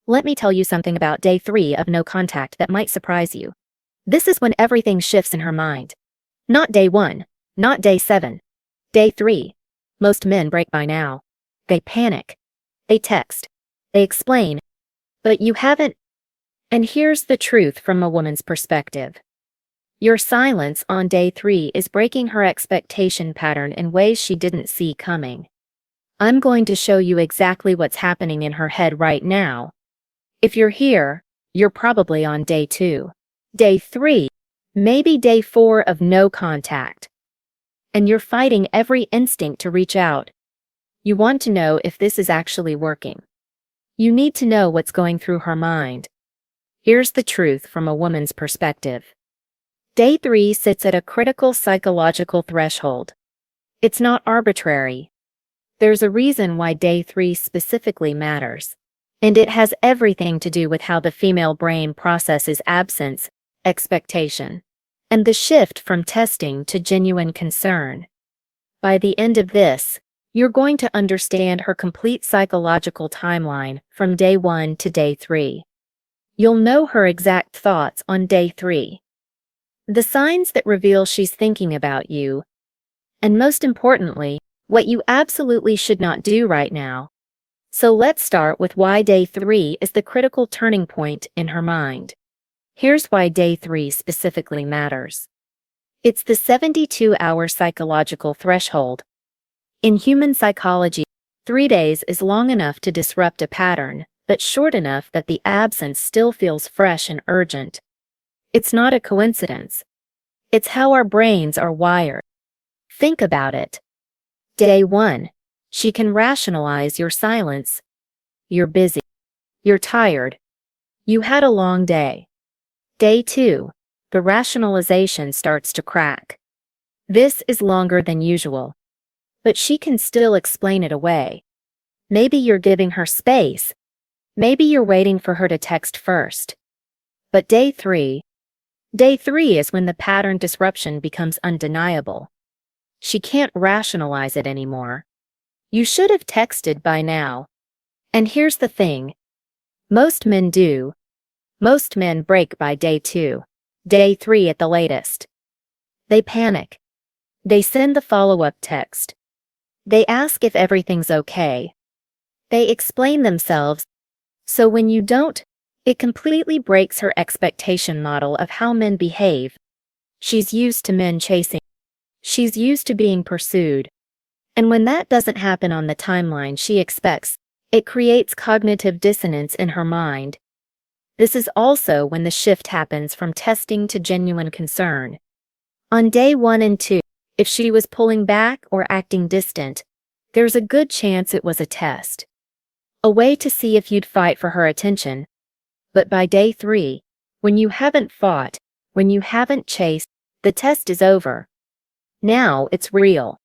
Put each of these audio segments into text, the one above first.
Let me tell you something about day 3 of no contact that might surprise you. This is when everything shifts in her mind. Not day 1, not day 7. Day 3. Most men break by now. They panic. They text. They explain. But you haven't. And here's the truth from a woman's perspective. Your silence on day 3 is breaking her expectation pattern in ways she didn't see coming. I'm going to show you exactly what's happening in her head right now. If you're here, you're probably on day 2. Day 3, maybe day 4 of no contact. And you're fighting every instinct to reach out. You want to know if this is actually working. You need to know what's going through her mind. Here's the truth from a woman's perspective. Day 3 sits at a critical psychological threshold. It's not arbitrary. There's a reason why day 3 specifically matters. And it has everything to do with how the female brain processes absence, expectation, and the shift from testing to genuine concern. By the end of this, you're going to understand her complete psychological timeline from day 1 to day 3. You'll know her exact thoughts on day 3. The signs that reveal she's thinking about you, and most importantly, what you absolutely should not do right now. So let's start with why day 3 is the critical turning point in her mind. Here's why day 3 specifically matters. It's the 72-hour psychological threshold. In human psychology, 3 days is long enough to disrupt a pattern, but short enough that the absence still feels fresh and urgent. It's not a coincidence. It's how our brains are wired. Think about it. Day 1. She can rationalize your silence. You're busy. You're tired. You had a long day. Day 2. The rationalization starts to crack. This is longer than usual. But she can still explain it away. Maybe you're giving her space. Maybe you're waiting for her to text first. But day 3 is when the pattern disruption becomes undeniable. She can't rationalize it anymore. You should have texted by now. And here's the thing. Most men do. Most men break by day 2, day 3 at the latest. They panic. They send the follow-up text. They ask if everything's okay. They explain themselves. So when you don't, it completely breaks her expectation model of how men behave. She's used to men chasing. She's used to being pursued. And when that doesn't happen on the timeline she expects, it creates cognitive dissonance in her mind. This is also when the shift happens from testing to genuine concern. On day 1 and 2, if she was pulling back or acting distant, there's a good chance it was a test. A way to see if you'd fight for her attention. But by day 3, when you haven't fought, when you haven't chased, the test is over. Now it's real.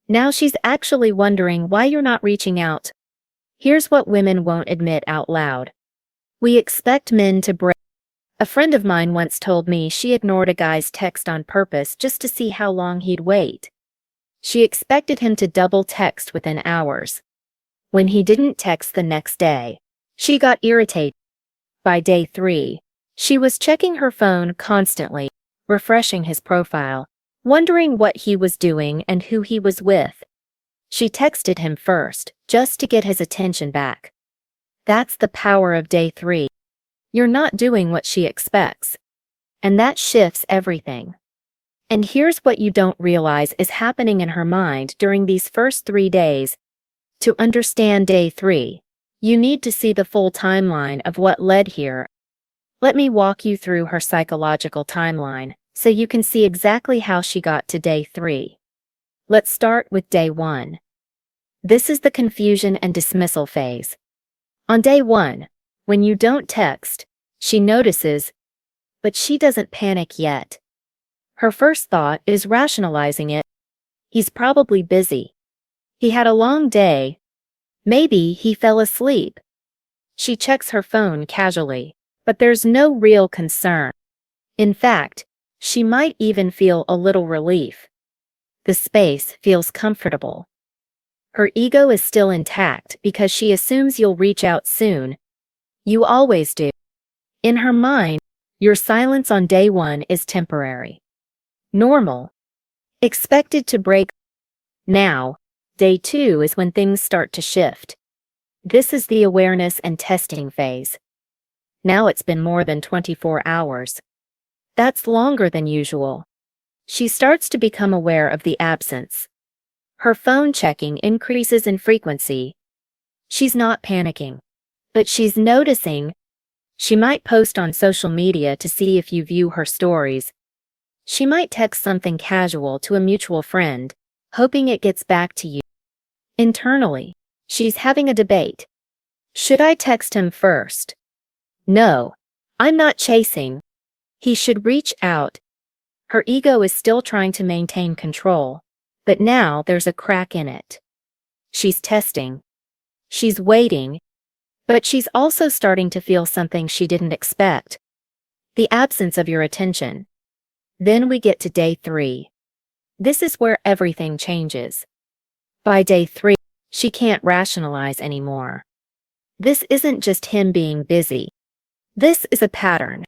Now she's actually wondering why you're not reaching out. Here's what women won't admit out loud. We expect men to break. A friend of mine once told me she ignored a guy's text on purpose just to see how long he'd wait. She expected him to double text within hours. When he didn't text the next day, she got irritated. By day 3, she was checking her phone constantly, refreshing his profile, wondering what he was doing and who he was with. She texted him first, just to get his attention back. That's the power of day 3. You're not doing what she expects. And that shifts everything. And here's what you don't realize is happening in her mind during these first 3 days. To understand day 3, you need to see the full timeline of what led here. Let me walk you through her psychological timeline, so you can see exactly how she got to day 3. Let's start with day 1. This is the confusion and dismissal phase. On day 1, when you don't text, she notices, but she doesn't panic yet. Her first thought is rationalizing it. He's probably busy. He had a long day. Maybe he fell asleep. She checks her phone casually, but there's no real concern. In fact, she might even feel a little relief. The space feels comfortable. Her ego is still intact because she assumes you'll reach out soon. You always do. In her mind, your silence on day 1 is temporary. Normal. Expected to break. Now, day 2 is when things start to shift. This is the awareness and testing phase. Now it's been more than 24 hours. That's longer than usual. She starts to become aware of the absence. Her phone checking increases in frequency. She's not panicking, but she's noticing. She might post on social media to see if you view her stories. She might text something casual to a mutual friend, hoping it gets back to you. Internally, she's having a debate. Should I text him first? No, I'm not chasing. He should reach out. Her ego is still trying to maintain control, but now there's a crack in it. She's testing. She's waiting, but she's also starting to feel something she didn't expect. The absence of your attention. Then we get to day 3. This is where everything changes. By day 3, she can't rationalize anymore. This isn't just him being busy. This is a pattern.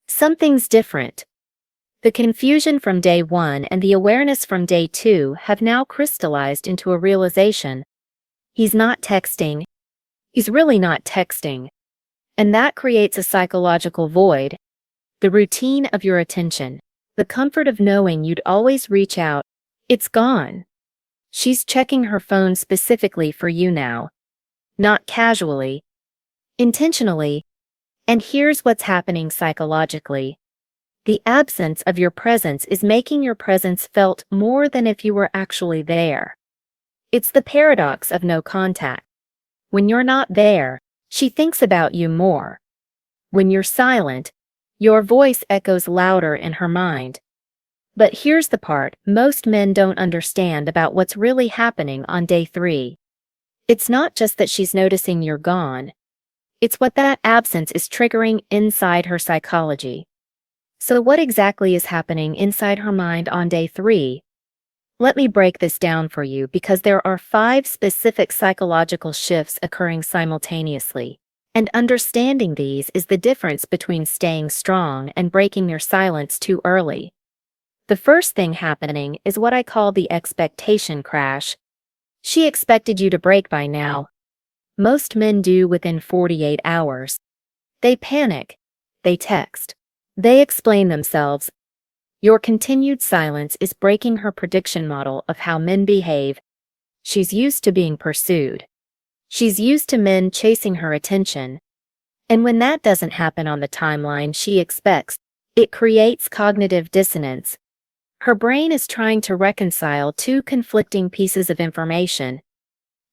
Something's different. The confusion from day 1 and the awareness from day 2 have now crystallized into a realization. He's not texting. He's really not texting. And that creates a psychological void. The routine of your attention, the comfort of knowing you'd always reach out, it's gone. She's checking her phone specifically for you now. Not casually. Intentionally. And here's what's happening psychologically. The absence of your presence is making your presence felt more than if you were actually there. It's the paradox of no contact. When you're not there, she thinks about you more. When you're silent, your voice echoes louder in her mind. But here's the part most men don't understand about what's really happening on day 3. It's not just that she's noticing you're gone. It's what that absence is triggering inside her psychology. So what exactly is happening inside her mind on day 3? Let me break this down for you because there are 5 specific psychological shifts occurring simultaneously, and understanding these is the difference between staying strong and breaking your silence too early. The first thing happening is what I call the expectation crash. She expected you to break by now. Most men do within 48 hours. They panic. They text. They explain themselves. Your continued silence is breaking her prediction model of how men behave. She's used to being pursued. She's used to men chasing her attention. And when that doesn't happen on the timeline she expects, it creates cognitive dissonance. Her brain is trying to reconcile 2 conflicting pieces of information.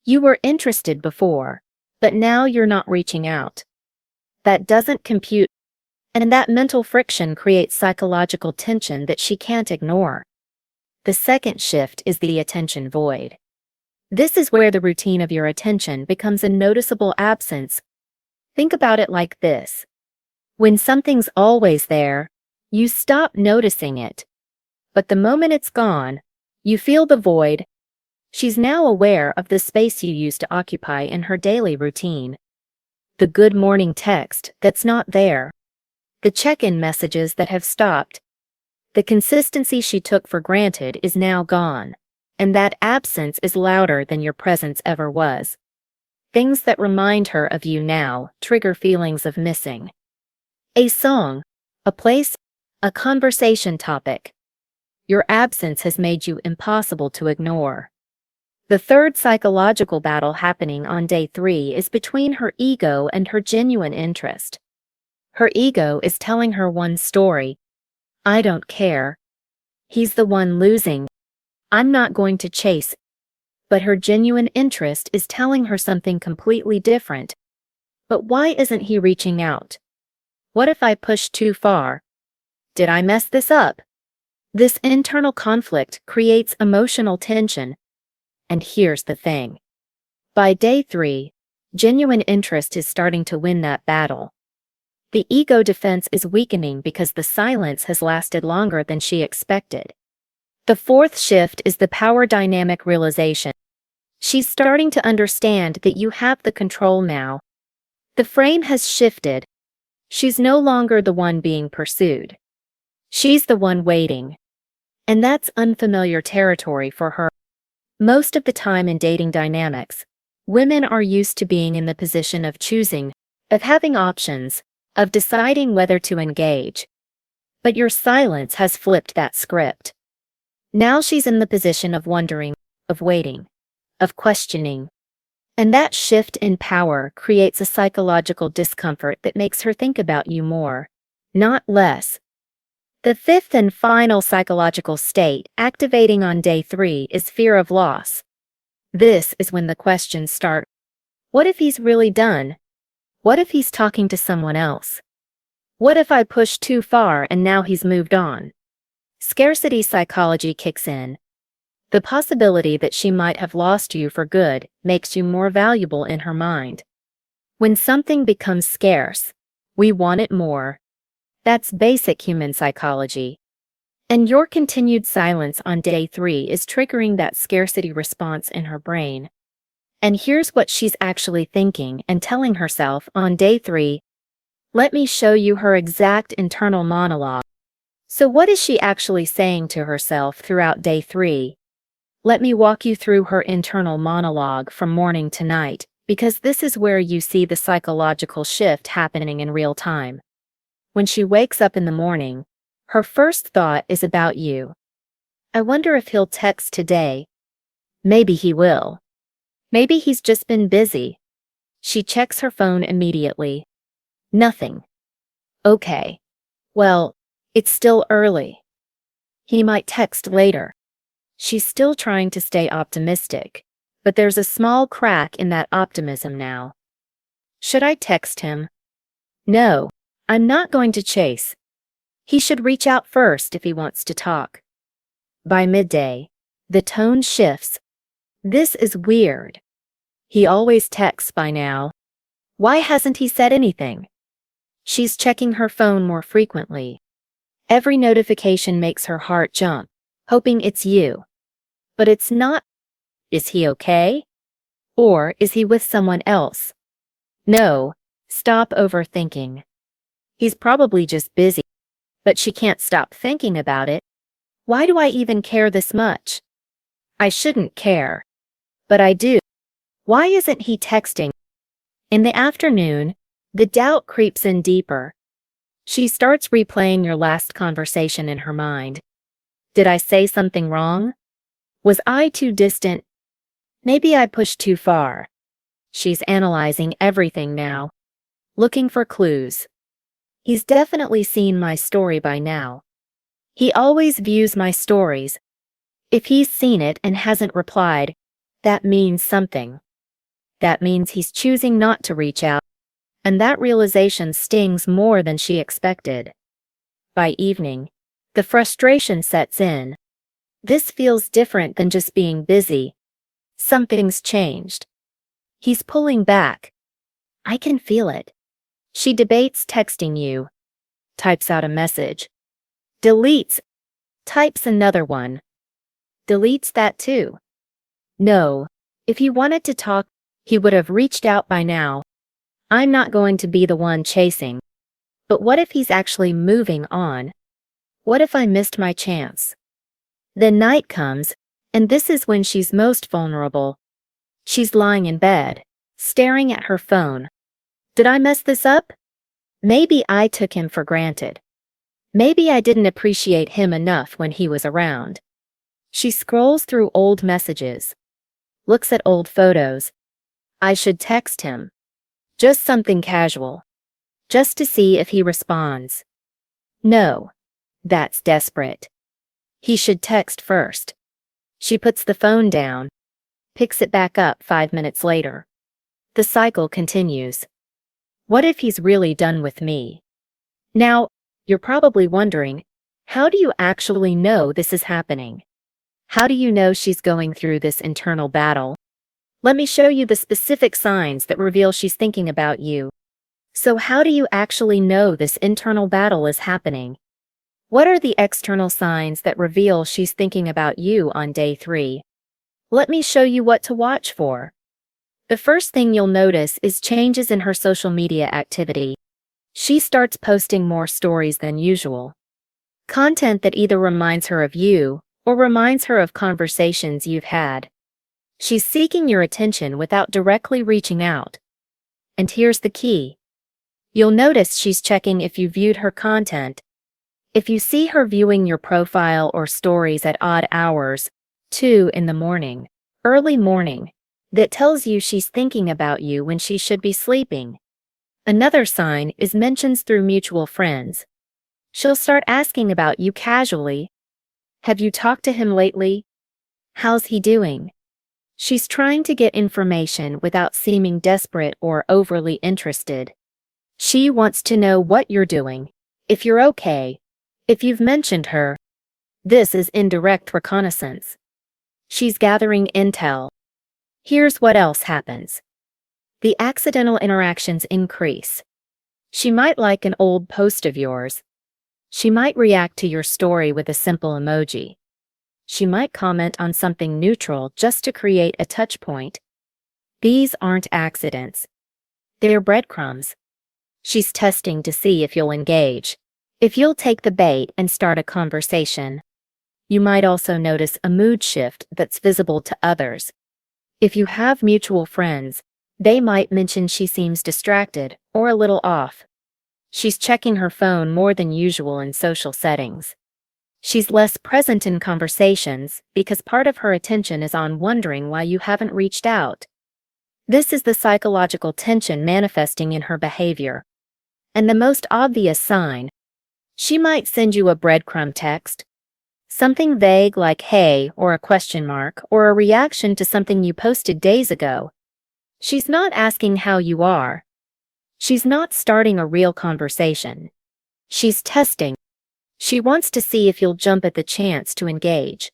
You were interested before, but now you're not reaching out. That doesn't compute. And that mental friction creates psychological tension that she can't ignore. The second shift is the attention void. This is where the routine of your attention becomes a noticeable absence. Think about it like this. When something's always there, you stop noticing it. But the moment it's gone, you feel the void. She's now aware of the space you used to occupy in her daily routine. The good morning text that's not there. The check-in messages that have stopped. The consistency she took for granted is now gone, and that absence is louder than your presence ever was. Things that remind her of you now trigger feelings of missing. A song, a place, a conversation topic. Your absence has made you impossible to ignore. The third psychological battle happening on day 3 is between her ego and her genuine interest. Her ego is telling her one story. I don't care. He's the one losing. I'm not going to chase. But her genuine interest is telling her something completely different. But why isn't he reaching out? What if I push too far? Did I mess this up? This internal conflict creates emotional tension. And here's the thing. By day 3, genuine interest is starting to win that battle. The ego defense is weakening because the silence has lasted longer than she expected. The fourth shift is the power dynamic realization. She's starting to understand that you have the control now. The frame has shifted. She's no longer the one being pursued. She's the one waiting. And that's unfamiliar territory for her. Most of the time in dating dynamics, women are used to being in the position of choosing, of having options, of deciding whether to engage. But your silence has flipped that script. Now she's in the position of wondering, of waiting, of questioning. And that shift in power creates a psychological discomfort that makes her think about you more, not less. The fifth and final psychological state activating on day 3 is fear of loss. This is when the questions start. What if he's really done? What if he's talking to someone else? What if I pushed too far and now he's moved on? Scarcity psychology kicks in. The possibility that she might have lost you for good makes you more valuable in her mind. When something becomes scarce, we want it more. That's basic human psychology. And your continued silence on day 3 is triggering that scarcity response in her brain. And here's what she's actually thinking and telling herself on day 3. Let me show you her exact internal monologue. So what is she actually saying to herself throughout day 3? Let me walk you through her internal monologue from morning to night, because this is where you see the psychological shift happening in real time. When she wakes up in the morning, her first thought is about you. I wonder if he'll text today. Maybe he will. Maybe he's just been busy. She checks her phone immediately. Nothing. Okay. Well, it's still early. He might text later. She's still trying to stay optimistic, but there's a small crack in that optimism now. Should I text him? No, I'm not going to chase. He should reach out first if he wants to talk. By midday, the tone shifts. This is weird. He always texts by now. Why hasn't he said anything? She's checking her phone more frequently. Every notification makes her heart jump, hoping it's you. But it's not. Is he okay? Or is he with someone else? No, stop overthinking. He's probably just busy, but she can't stop thinking about it. Why do I even care this much? I shouldn't care. But I do. Why isn't he texting? In the afternoon, the doubt creeps in deeper. She starts replaying your last conversation in her mind. Did I say something wrong? Was I too distant? Maybe I pushed too far. She's analyzing everything now, looking for clues. He's definitely seen my story by now. He always views my stories. If he's seen it and hasn't replied, that means something. That means he's choosing not to reach out, and that realization stings more than she expected. By evening, the frustration sets in. This feels different than just being busy. Something's changed. He's pulling back. I can feel it. She debates texting you. Types out a message. Deletes. Types another one. Deletes that too. No, if he wanted to talk, he would have reached out by now. I'm not going to be the one chasing. But what if he's actually moving on? What if I missed my chance? Then night comes, and this is when she's most vulnerable. She's lying in bed, staring at her phone. Did I mess this up? Maybe I took him for granted. Maybe I didn't appreciate him enough when he was around. She scrolls through old messages, looks at old photos. I should text him. Just something casual. Just to see if he responds. No, that's desperate. He should text first. She puts the phone down, picks it back up 5 minutes later. The cycle continues. What if he's really done with me? Now, you're probably wondering, how do you actually know this is happening? How do you know she's going through this internal battle? Let me show you the specific signs that reveal she's thinking about you. So how do you actually know this internal battle is happening? What are the external signs that reveal she's thinking about you on day 3? Let me show you what to watch for. The first thing you'll notice is changes in her social media activity. She starts posting more stories than usual. Content that either reminds her of you or reminds her of conversations you've had. She's seeking your attention without directly reaching out. And here's the key. You'll notice she's checking if you viewed her content. If you see her viewing your profile or stories at odd hours, 2 in the morning, early morning, that tells you she's thinking about you when she should be sleeping. Another sign is mentions through mutual friends. She'll start asking about you casually. Have you talked to him lately? How's he doing? She's trying to get information without seeming desperate or overly interested. She wants to know what you're doing, if you're okay, if you've mentioned her. This is indirect reconnaissance. She's gathering intel. Here's what else happens. The accidental interactions increase. She might like an old post of yours. She might react to your story with a simple emoji. She might comment on something neutral just to create a touch point. These aren't accidents. They're breadcrumbs. She's testing to see if you'll engage, if you'll take the bait and start a conversation. You might also notice a mood shift that's visible to others. If you have mutual friends, they might mention she seems distracted or a little off. She's checking her phone more than usual in social settings. She's less present in conversations because part of her attention is on wondering why you haven't reached out. This is the psychological tension manifesting in her behavior. And the most obvious sign, she might send you a breadcrumb text, something vague like hey or a question mark or a reaction to something you posted days ago. She's not asking how you are. She's not starting a real conversation. She's testing. She wants to see if you'll jump at the chance to engage.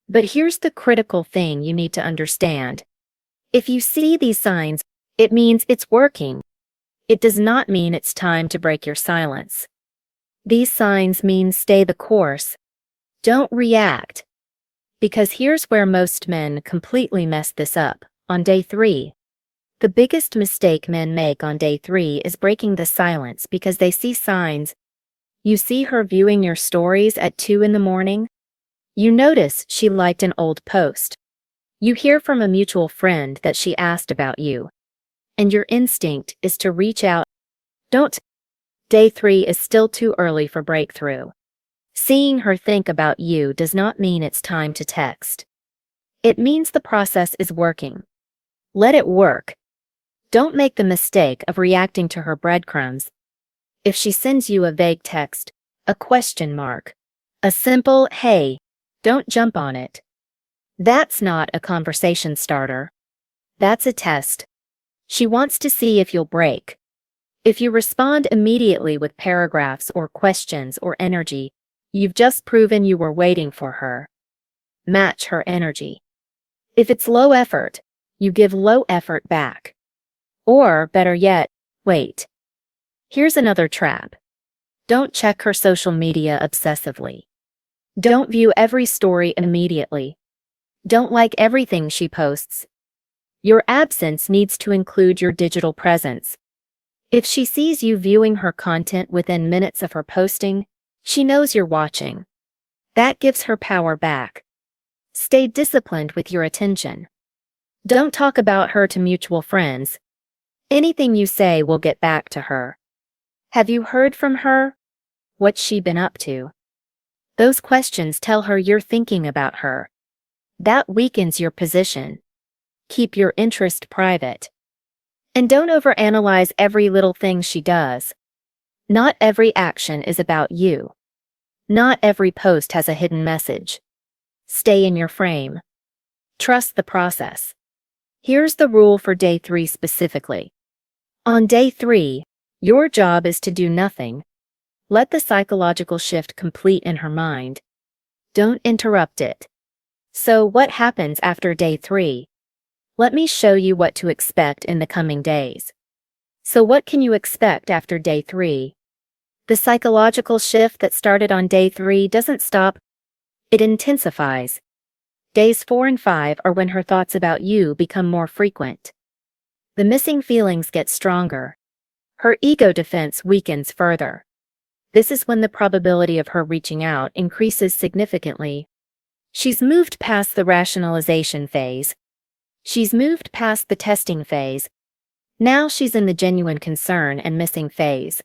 But here's the critical thing you need to understand. If you see these signs, it means it's working. It does not mean it's time to break your silence. These signs mean stay the course. Don't react. Because here's where most men completely mess this up, on day 3. The biggest mistake men make on day 3 is breaking the silence because they see signs. You see her viewing your stories at 2 in the morning. You notice she liked an old post. You hear from a mutual friend that she asked about you. And your instinct is to reach out. Don't. Day 3 is still too early for breakthrough. Seeing her think about you does not mean it's time to text. It means the process is working. Let it work. Don't make the mistake of reacting to her breadcrumbs. If she sends you a vague text, a question mark, a simple hey, don't jump on it. That's not a conversation starter. That's a test. She wants to see if you'll break. If you respond immediately with paragraphs or questions or energy, you've just proven you were waiting for her. Match her energy. If it's low effort, you give low effort back. Or, better yet, wait. Here's another trap. Don't check her social media obsessively. Don't view every story immediately. Don't like everything she posts. Your absence needs to include your digital presence. If she sees you viewing her content within minutes of her posting, she knows you're watching. That gives her power back. Stay disciplined with your attention. Don't talk about her to mutual friends. Anything you say will get back to her. Have you heard from her? What's she been up to? Those questions tell her you're thinking about her. That weakens your position. Keep your interest private. And don't overanalyze every little thing she does. Not every action is about you. Not every post has a hidden message. Stay in your frame. Trust the process. Here's the rule for day 3 specifically. On day 3, your job is to do nothing. Let the psychological shift complete in her mind. Don't interrupt it. So what happens after day 3? Let me show you what to expect in the coming days. So what can you expect after day 3? The psychological shift that started on day 3 doesn't stop. It intensifies. Days 4 and 5 are when her thoughts about you become more frequent. The missing feelings get stronger. Her ego defense weakens further. This is when the probability of her reaching out increases significantly. She's moved past the rationalization phase. She's moved past the testing phase. Now she's in the genuine concern and missing phase.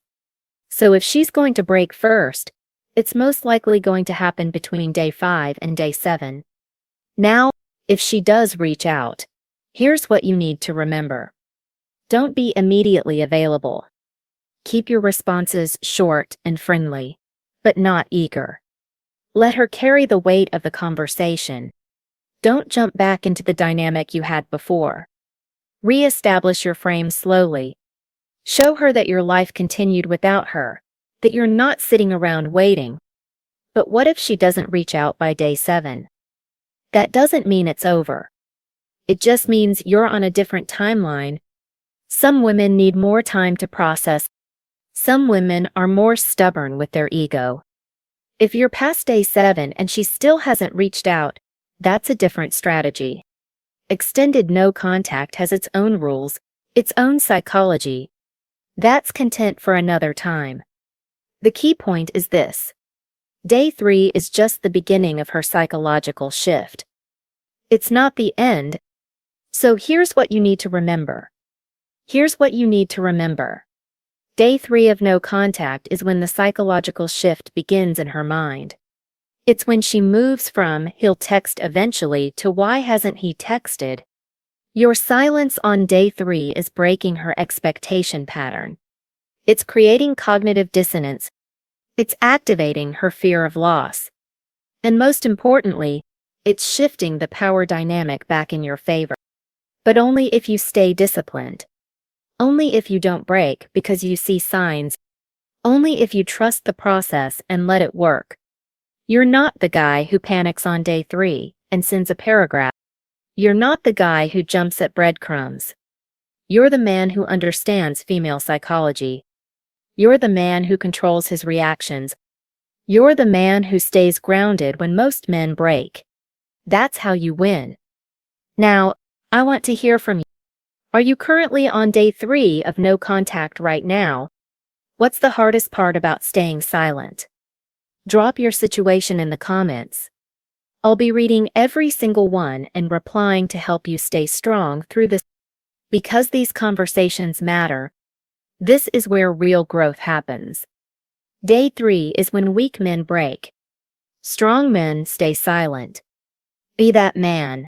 So if she's going to break first, it's most likely going to happen between day 5 and day 7. Now, if she does reach out, here's what you need to remember. Don't be immediately available. Keep your responses short and friendly, but not eager. Let her carry the weight of the conversation. Don't jump back into the dynamic you had before. Re-establish your frame slowly. Show her that your life continued without her, that you're not sitting around waiting. But what if she doesn't reach out by day 7? That doesn't mean it's over. It just means you're on a different timeline. Some women need more time to process. Some women are more stubborn with their ego. If you're past day 7 and she still hasn't reached out, that's a different strategy. Extended no contact has its own rules, its own psychology. That's content for another time. The key point is this. Day 3 is just the beginning of her psychological shift. It's not the end. So here's what you need to remember. Here's what you need to remember. Day 3 of no contact is when the psychological shift begins in her mind. It's when she moves from "he'll text eventually" to "why hasn't he texted?" Your silence on day 3 is breaking her expectation pattern. It's creating cognitive dissonance. It's activating her fear of loss. And most importantly, it's shifting the power dynamic back in your favor. But only if you stay disciplined. Only if you don't break because you see signs. Only if you trust the process and let it work. You're not the guy who panics on day 3 and sends a paragraph. You're not the guy who jumps at breadcrumbs. You're the man who understands female psychology. You're the man who controls his reactions. You're the man who stays grounded when most men break. That's how you win. Now, I want to hear from you. Are you currently on day 3 of no contact right now? What's the hardest part about staying silent? Drop your situation in the comments. I'll be reading every single one and replying to help you stay strong through this. Because these conversations matter, this is where real growth happens. Day 3 is when weak men break. Strong men stay silent. Be that man.